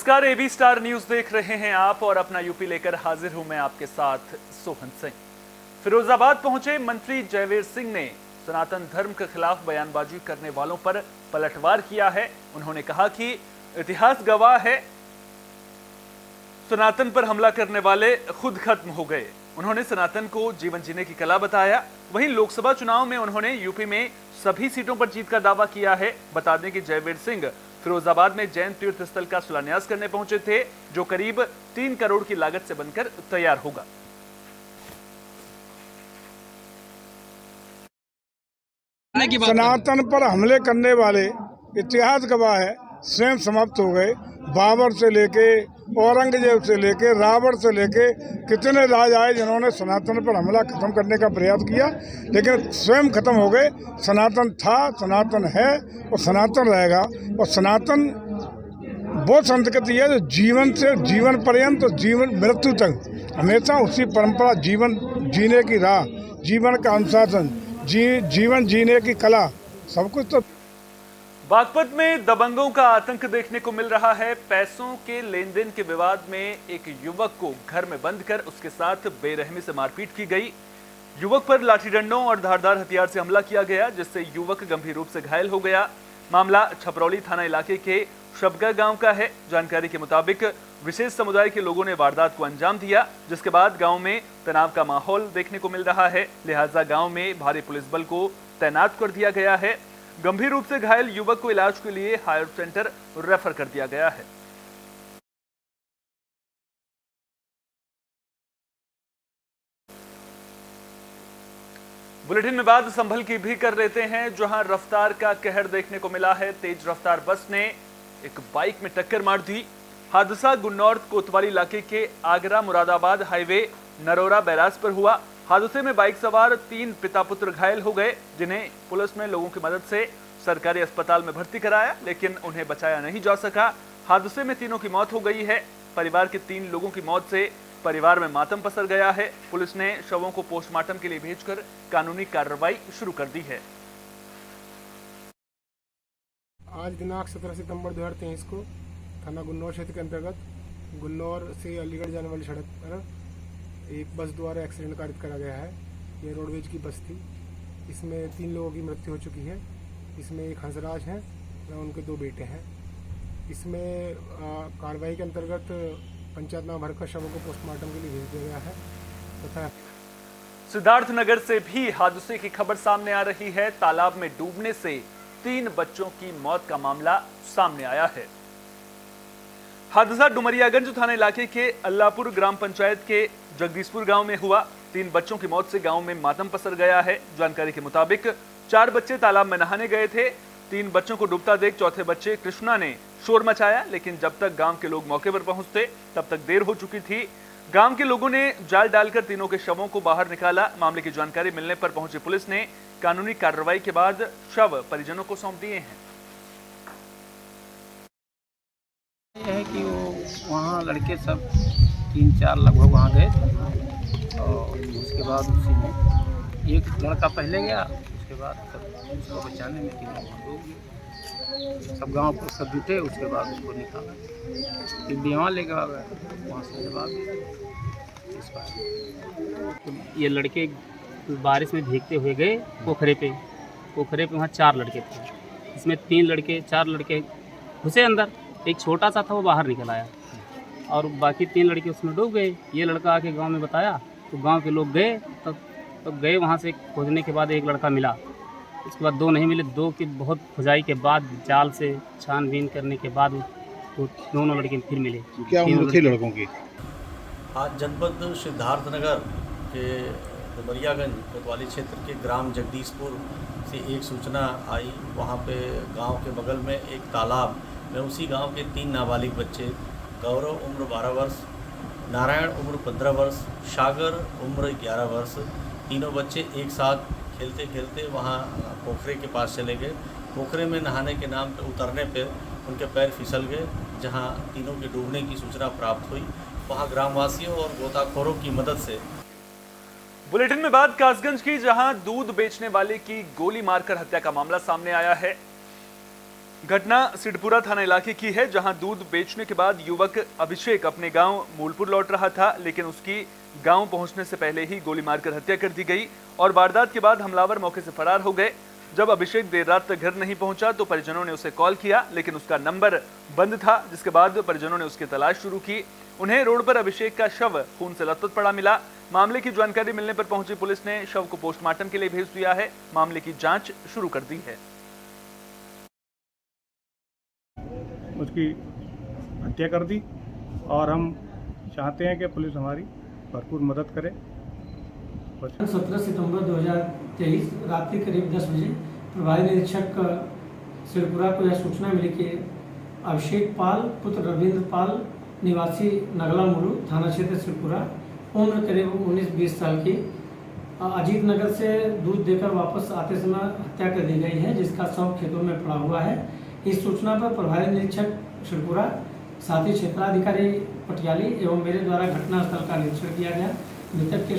नमस्कार, AB star news देख रहे हैं आप और अपना यूपी लेकर हाजिर हूं मैं आपके साथ सोहन सिंह। फिरोजाबाद पहुंचे मंत्री जयवीर सिंह ने सनातन धर्म के खिलाफ बयानबाजी करने वालों पर पलटवार किया है। उन्होंने कहा कि इतिहास गवाह है, सनातन पर हमला करने वाले खुद खत्म हो गए। उन्होंने सनातन को जीवन जीने की कला बताया। वहीं लोकसभा चुनाव में उन्होंने यूपी में सभी सीटों पर जीत का दावा किया है। बता दें कि जयवीर सिंह फिरोजाबाद में जैन तीर्थ स्थल का शिलान्यास करने पहुंचे थे, जो करीब 3 करोड़ की लागत से बनकर तैयार होगा। सनातन पर हमले करने वाले इतिहास गवाह है, स्वयं समाप्त हो गए। बाबर से लेके औरंगजेब से लेके रावण से लेके कितने राज आए जिन्होंने सनातन पर हमला खत्म करने का प्रयास किया, लेकिन स्वयं खत्म हो गए। सनातन था, सनातन है और सनातन रहेगा। और सनातन वो संस्कृति है जो जीवन से जीवन पर्यंत, जीवन मृत्यु तक हमेशा उसी परंपरा, जीवन जीने की राह, जीवन का अनुशासन, जीवन जीने की कला, सब कुछ। तो बागपत में दबंगों का आतंक देखने को मिल रहा है। पैसों के लेन देन के विवाद में एक युवक को घर में बंद कर उसके साथ बेरहमी से मारपीट की गई। युवक पर लाठी डंडों और धारदार हथियार से हमला किया गया, जिससे युवक गंभीर रूप से घायल हो गया। मामला छपरौली थाना इलाके के शबगा गांव का है। जानकारी के मुताबिक विशेष समुदाय के लोगों ने वारदात को अंजाम दिया, जिसके बाद गांव में तनाव का माहौल देखने को मिल रहा है। लिहाजा गांव में भारी पुलिस बल को तैनात कर दिया गया है। गंभीर रूप से घायल युवक को इलाज के लिए हायर सेंटर रेफर कर दिया गया है। बुलेटिन में बात संभल की भी कर लेते हैं, जहां रफ्तार का कहर देखने को मिला है। तेज रफ्तार बस ने एक बाइक में टक्कर मार दी। हादसा गुन्नौर कोतवाली इलाके के आगरा मुरादाबाद हाईवे नरोरा बैराज पर हुआ। हादसे में बाइक सवार 3 पिता पुत्र घायल हो गए, जिन्हें पुलिस ने लोगों की मदद से सरकारी अस्पताल में भर्ती कराया, लेकिन उन्हें बचाया नहीं जा सका। हादसे में तीनों की मौत हो गई है। परिवार के 3 लोगों की मौत से परिवार में मातम पसर गया है। पुलिस ने शवों को पोस्टमार्टम के लिए भेजकर कानूनी कार्रवाई शुरू कर दी है। आज दिनांक 17 सितंबर 2023 को थाना गुन्नौर क्षेत्र के अंतर्गत गुन्नौर से अलीगढ़ जाने वाली सड़क पर एक बस द्वारा एक्सीडेंट कारित करा गया है। ये रोडवेज की बस थी। इसमें 3 लोगों की मृत्यु हो चुकी है। इसमें एक हंसराज है और उनके 2 बेटे हैं। इसमें कार्रवाई के अंतर्गत पंचायतनामा भरकर शवों को पोस्टमार्टम के लिए भेज दिया गया है तथा सिद्धार्थनगर से भी हादसे की खबर सामने आ रही है। तालाब में डूबने से 3 बच्चों की मौत का मामला सामने आया है। हादसा डुमरियागंज थाना इलाके के अल्लाहपुर ग्राम पंचायत के जगदीशपुर गांव में हुआ। 3 बच्चों की मौत से गांव में मातम पसर गया है। जानकारी के मुताबिक 4 बच्चे तालाब में नहाने गए थे। 3 बच्चों को डूबता देख चौथे बच्चे कृष्णा ने शोर मचाया, लेकिन जब तक गांव के लोग मौके पर पहुंचते तब तक देर हो चुकी थी। गांव के लोगों ने जाल डालकर तीनों के शवों को बाहर निकाला। मामले की जानकारी मिलने पर पहुंची पुलिस ने कानूनी कार्रवाई के बाद शव परिजनों को सौंप दिए हैं। यह है कि वो वहाँ लड़के सब 3-4 लगभग वहाँ गए थे और उसके बाद उसी में एक लड़का पहले गया, उसके बाद सब उसको बचाने में 3 लोग डूब गए। सब गांव को सब जुटे, उसके बाद उसको निकाला, फिर वहाँ ले गया, वहाँ से जवाब इस बार। ये लड़के बारिश में भीगते हुए गए पोखरे पे वहाँ 4 लड़के थे। इसमें 4 लड़के घुसे अंदर, एक छोटा सा था वो बाहर निकल आया और बाकी 3 लड़के उसमें डूब गए। ये लड़का आके गांव में बताया तो गांव के लोग गए, तब गए वहाँ से खोजने के बाद एक लड़का मिला। उसके बाद 2 नहीं मिले, 2 की बहुत खुदाई के बाद जाल से छानबीन करने के बाद वो दोनों लड़के फिर मिले। क्या उम्र थी लड़कों की? आज जनपद सिद्धार्थनगर के डुमरियागंज कोतवाली क्षेत्र के ग्राम जगदीशपुर से एक सूचना आई। वहाँ पे गांव के बगल में एक तालाब में उसी गांव के 3 नाबालिग बच्चे, गौरव उम्र 12 वर्ष, नारायण उम्र 15 वर्ष, सागर उम्र 11 वर्ष, तीनों बच्चे एक साथ खेलते खेलते वहाँ पोखरे के पास चले गए। पोखरे में नहाने के नाम पे उतरने पे उनके पैर फिसल गए। जहाँ तीनों के डूबने की सूचना प्राप्त हुई, वहाँ ग्रामवासियों और गोताखोरों की मदद से। बुलेटिन में बात कासगंज की, जहां दूध बेचने वाले की गोली मारकर हत्या का मामला सामने आया है। घटना सिद्धपुरा थाना इलाके की है, जहां दूध बेचने के बाद युवक अभिषेक अपने गांव मूलपुर लौट रहा था, लेकिन उसकी गांव पहुंचने से पहले ही गोली मारकर हत्या कर दी गई और वारदात के बाद हमलावर मौके से फरार हो गए। जब अभिषेक देर रात तक घर नहीं पहुंचा तो परिजनों ने उसे कॉल किया, लेकिन उसका नंबर बंद था, जिसके बाद परिजनों ने उसकी तलाश शुरू की। उन्हें रोड पर अभिषेक का शव खून से लथपथ पड़ा मिला। मामले की जानकारी मिलने पर पहुंची पुलिस ने शव को पोस्टमार्टम के लिए भेज दिया है। मामले की जांच शुरू कर दी है। उसकी हत्या कर दी और हम चाहते हैं कि पुलिस हमारी भरपूर मदद करे। 17 सितंबर 2023 रात के करीब 10 बजे प्रभारी निरीक्षक सिद्धपुरा को यह सूचना मिली कि अभिषेक पाल पुत्र रविंद्र पाल निवासी नगला मुरु थाना क्षेत्र सिद्धपुरा, उम्र करीब 19-20 साल की, अजीत नगर से दूध देकर वापस आते समय हत्या कर दी गई है, जिसका शव खेतों में पड़ा हुआ है। इस सूचना पर प्रभारी निरीक्षक सिद्धपुरा, साथ ही क्षेत्राधिकारी पटियाली एवं मेरे द्वारा घटनास्थल का निरीक्षण किया गया। मृतक के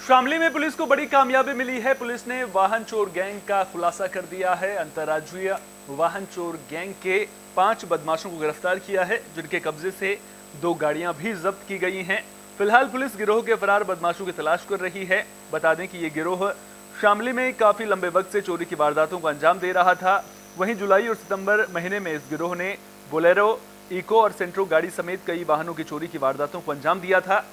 शामली में पुलिस को बड़ी कामयाबी मिली है। पुलिस ने वाहन चोर गैंग का खुलासा कर दिया है। अंतर्राज्यीय वाहन चोर गैंग के 5 बदमाशों को गिरफ्तार किया है, जिनके कब्जे से 2 गाड़ियां भी जब्त की गई हैं। फिलहाल पुलिस गिरोह के फरार बदमाशों की तलाश कर रही है। बता दें कि ये गिरोह शामली में काफी लंबे वक्त से चोरी की वारदातों को अंजाम दे रहा था। वहीं जुलाई और सितंबर महीने में इस गिरोह ने बोलेरो, इको और सेंट्रो गाड़ी समेत कई वाहनों की चोरी की वारदातों को अंजाम दिया था।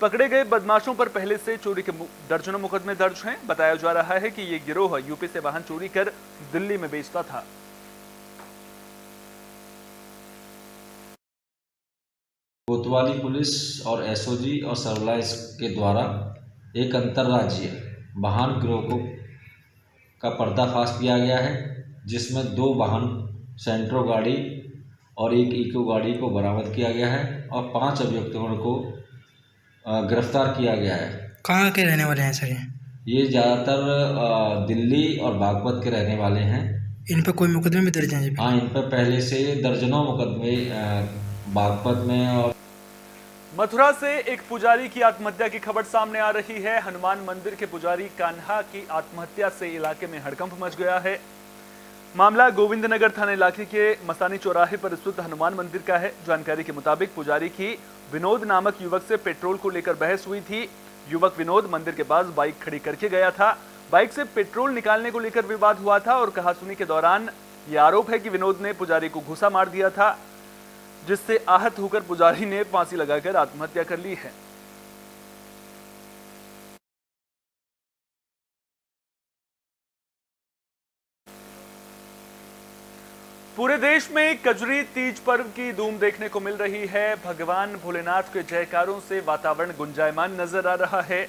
पकड़े गए बदमाशों पर पहले से चोरी के दर्जनों मुकदमे दर्ज हैं। बताया जा रहा है कि ये गिरोह यूपी से वाहन चोरी कर दिल्ली में बेचता था। कोतवाली पुलिस और एसओजी और सर्विलांस के द्वारा एक अंतर्राज्यीय वाहन गिरोह का पर्दाफाश किया गया है, जिसमें 2 वाहन सेंट्रो गाड़ी और 1 इको गाड़ी को बरामद किया गया है और 5 अभियुक्तों को गिरफ्तार किया गया है। कहाँ के रहने वाले हैं सर? ये ज़्यादातर दिल्ली और बागपत के रहने वाले हैं। इन पर कोई मुकदमे भी दर्ज हैं? हाँ, इन पर पहले से दर्जनों मुकदमे बागपत में। और मथुरा से एक पुजारी की आत्महत्या की खबर सामने आ रही है। हनुमान मंदिर के पुजारी कान्हा की आत्महत्या से इलाके में हड़कंप मच गया है। मामला गोविंदनगर थाना इलाके के मसानी चौराहे पर स्थित हनुमान मंदिर का है। जानकारी के मुताबिक पुजारी की विनोद नामक युवक से पेट्रोल को लेकर बहस हुई थी। युवक विनोद मंदिर के पास बाइक खड़ी करके गया था। बाइक से पेट्रोल निकालने को लेकर विवाद हुआ था और कहासुनी के दौरान ये आरोप है कि विनोद ने पुजारी को घूसा मार दिया था, जिससे आहत होकर पुजारी ने फांसी लगाकर आत्महत्या कर ली है। पूरे देश में कजरी तीज पर्व की धूम देखने को मिल रही है। भगवान भोलेनाथ के जयकारों से वातावरण गुंजायमान नजर आ रहा है।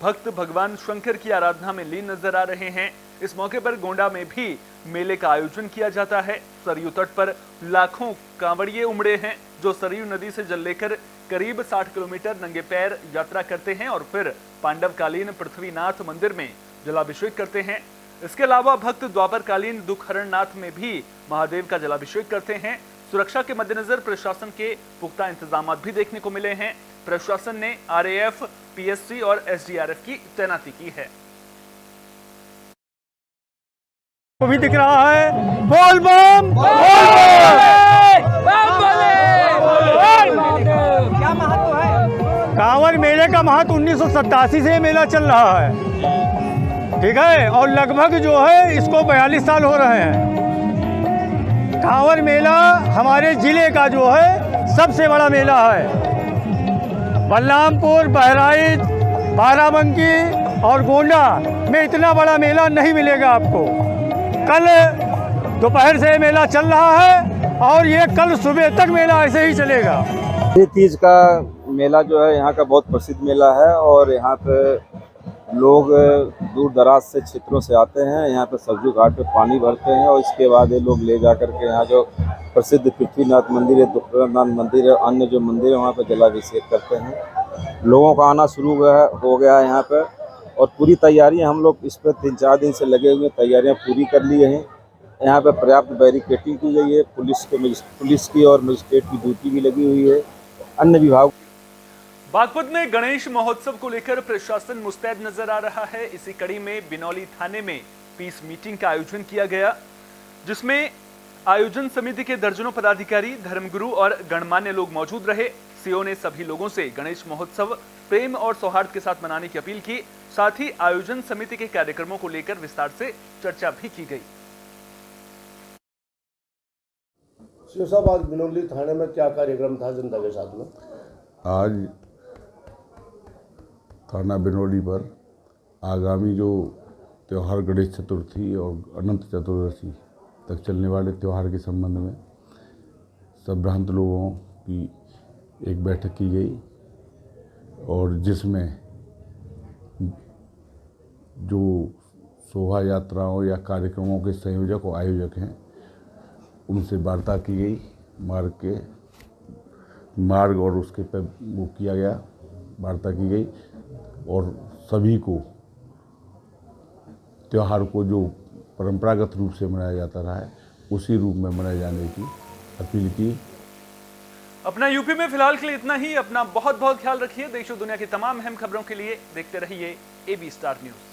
भक्त भगवान शंकर की आराधना में लीन नजर आ रहे हैं। इस मौके पर गोंडा में भी मेले का आयोजन किया जाता है। सरयू तट पर लाखों कांवड़िए उमड़े हैं, जो सरयू नदी से जल लेकर करीब 60 किलोमीटर नंगे पैर यात्रा करते हैं और फिर पांडवकालीन पृथ्वीनाथ मंदिर में जलाभिषेक करते हैं। इसके अलावा भक्त द्वापरकालीन दुखहरणनाथ में भी महादेव का जलाभिषेक करते हैं। सुरक्षा के मद्देनजर प्रशासन के पुख्ता इंतजाम भी देखने को मिले हैं। प्रशासन ने आरएएफ, पीएससी और एसडीआरएफ की तैनाती की है। भी दिख रहा है, बोल बम क्या महत्व है? कांवड़ मेले का महत्व 1987 से मेला चल रहा है, ठीक है, और लगभग जो है इसको 42 साल हो रहे हैं। कांवड़ मेला हमारे जिले का जो है सबसे बड़ा मेला है। बलरामपुर, बहराइच, बाराबंकी और गोंडा में इतना बड़ा मेला नहीं मिलेगा आपको। कल दोपहर से मेला चल रहा है और ये कल सुबह तक मेला ऐसे ही चलेगा। ये तीज का मेला जो है यहाँ का बहुत प्रसिद्ध मेला है और यहाँ पे लोग दूर दराज से क्षेत्रों से आते हैं। यहाँ पे सरजू घाट पे पानी भरते हैं और इसके बाद ये लोग ले जा करके यहाँ जो प्रसिद्ध पृथ्वीनाथ मंदिर है, दुखहरणनाथ मंदिर है, अन्य जो मंदिर है वहाँ पे जलाभिषेक करते हैं। लोगों का आना शुरू हो गया है यहाँ पे और पूरी तैयारी हम लोग इस पर 3-4 दिन से लगे हुए, तैयारियाँ पूरी कर लिए हैं। यहाँ पे पर्याप्त बैरिकेडिंग की गई है, पुलिस की और मजिस्ट्रेट की ड्यूटी भी लगी हुई है। अन्य विभाग बागपत में गणेश महोत्सव को लेकर प्रशासन मुस्तैद नजर आ रहा है। इसी कड़ी में बिनौली थाने में पीस मीटिंग का आयोजन किया गया, जिसमें आयोजन समिति के दर्जनों पदाधिकारी, धर्मगुरु और गणमान्य लोग मौजूद रहे। सीओ ने सभी लोगों से गणेश महोत्सव प्रेम और सौहार्द के साथ मनाने की अपील की। साथ ही आयोजन समिति के कार्यक्रमों को लेकर विस्तार से चर्चा भी की गई। सीओ साहब, आज बिनौली थाने में क्या कार्यक्रम था जनता के साथ में? आज थाना बिनौली पर आगामी जो त्यौहार गणेश चतुर्थी और अनंत चतुर्दशी तक चलने वाले त्यौहार के संबंध में संभ्रांत लोगों की एक बैठक की गई और जिसमें जो शोभा यात्राओं या कार्यक्रमों के संयोजक और आयोजक हैं उनसे वार्ता की गई। मार्ग और उसके पर वो किया गया, वार्ता की गई और सभी को त्यौहार को जो परंपरागत रूप से मनाया जाता रहा है उसी रूप में मनाए जाने की अपील की। अपना यूपी में फिलहाल के लिए इतना ही। अपना बहुत बहुत ख्याल रखिए। देश और दुनिया की तमाम अहम खबरों के लिए देखते रहिए AB स्टार न्यूज़।